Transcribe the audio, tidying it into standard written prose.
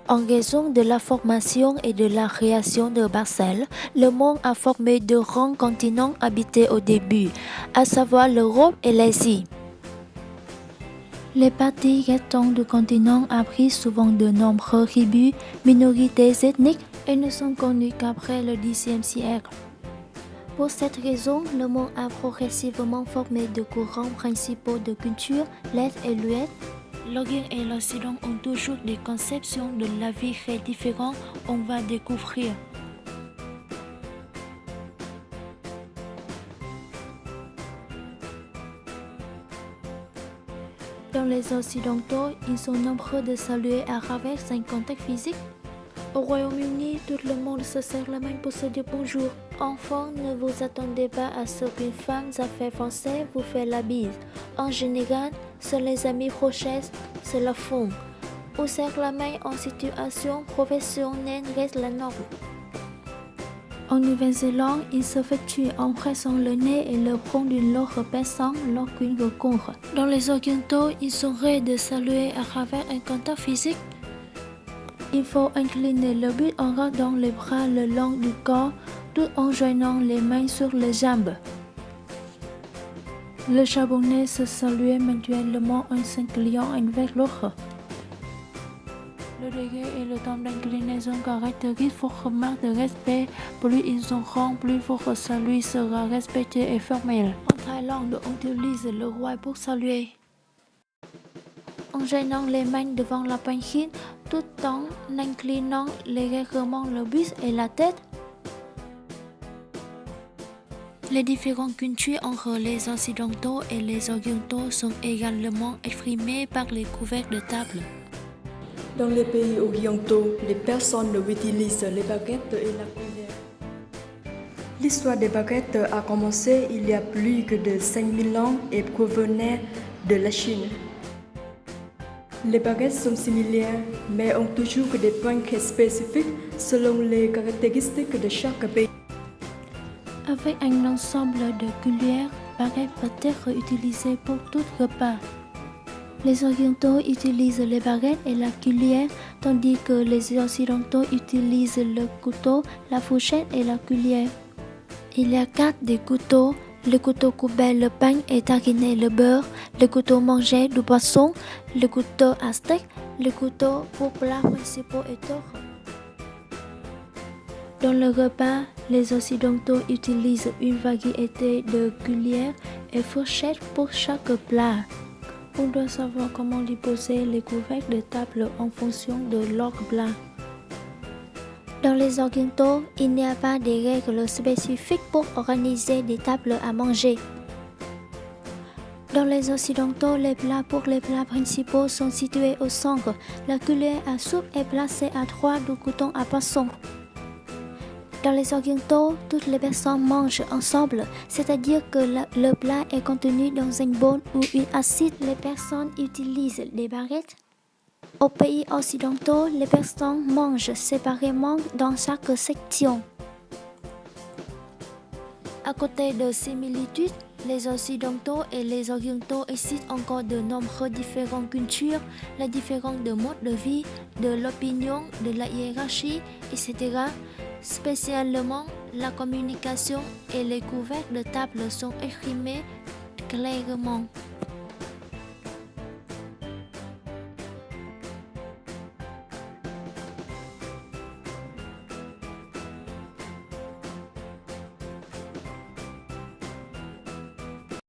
En raison de la formation et de la création de parcelles, le monde a formé deux grands continents habités au début, à savoir l'Europe et l'Asie. Les parties restantes du continent abritent souvent de nombreux tribus, minorités ethniques et ne sont connues qu'après le Xe siècle. Pour cette raison, le monde a progressivement formé deux courants principaux de culture, l'Est et l'Ouest. L'Orient et l'Occident ont toujours des conceptions de la vie très différentes, on va découvrir. Dans les Occidentaux, ils sont nombreux de saluer à travers un contact physique. Au Royaume-Uni, tout le monde se serre la main pour se dire bonjour. Enfants, ne vous attendez pas à ce qu'une femme fait français vous fait la bise. En général, seuls les amis proches se la font. Ou serre la main en situation professionnelle reste la norme. En Nouvelle-Zélande, ils s'effectuent en pressant le nez et le front d'une autre personne lors qu'une rencontre. Dans les Orientaux, ils sont raides de saluer à travers un contact physique. Il faut incliner le buste en gardant les bras le long du corps tout en joignant les mains sur les jambes. Le Japonais se salue mutuellement en s'inclinant avec l'autre. Le degré et le temps d'inclinaison caractérisent vos remarques de respect. Plus ils sont grands, plus votre salut sera respecté et formel. En Thaïlande, on utilise le doigt pour saluer. En joignant les mains devant la poitrine, tout en inclinant légèrement le buste et la tête. Les différentes cultures entre les Occidentaux et les Orientaux sont également exprimées par les couvercles de table. Dans les pays orientaux, les personnes utilisent les baguettes et la cuillère. L'histoire des baguettes a commencé il y a plus de 5000 ans et provenait de la Chine. Les baguettes sont similaires, mais ont toujours des points spécifiques selon les caractéristiques de chaque pays. Avec un ensemble de cuillères, baguette peut être utilisée pour tout repas. Les Orientaux utilisent les baguettes et la cuillère, tandis que les Occidentaux utilisent le couteau, la fourchette et la cuillère. Il y a 4 des couteaux. Le couteau couper le pain et tariner le beurre, le couteau manger du poisson, le couteau à steak, le couteau pour plats principaux et autres. Dans le repas, les Occidentaux utilisent une variété de cuillères et fourchettes pour chaque plat. On doit savoir comment disposer les couvercles de table en fonction de leur plat. Dans les Orientaux, il n'y a pas de règles spécifiques pour organiser des tables à manger. Dans les Occidentaux, les plats pour les plats principaux sont situés au centre. La cuillère à soupe est placée à droite du couteau à poisson. Dans les Orientaux, toutes les personnes mangent ensemble, c'est-à-dire que le plat est contenu dans un bol ou une assiette. Les personnes utilisent des baguettes. Aux pays occidentaux, les personnes mangent séparément dans chaque section. À côté de similitudes, les Occidentaux et les Orientaux existent encore de nombreuses différentes cultures, la différence de mode de vie, de l'opinion, de la hiérarchie, etc. Spécialement, la communication et les couvercles de table sont exprimés clairement.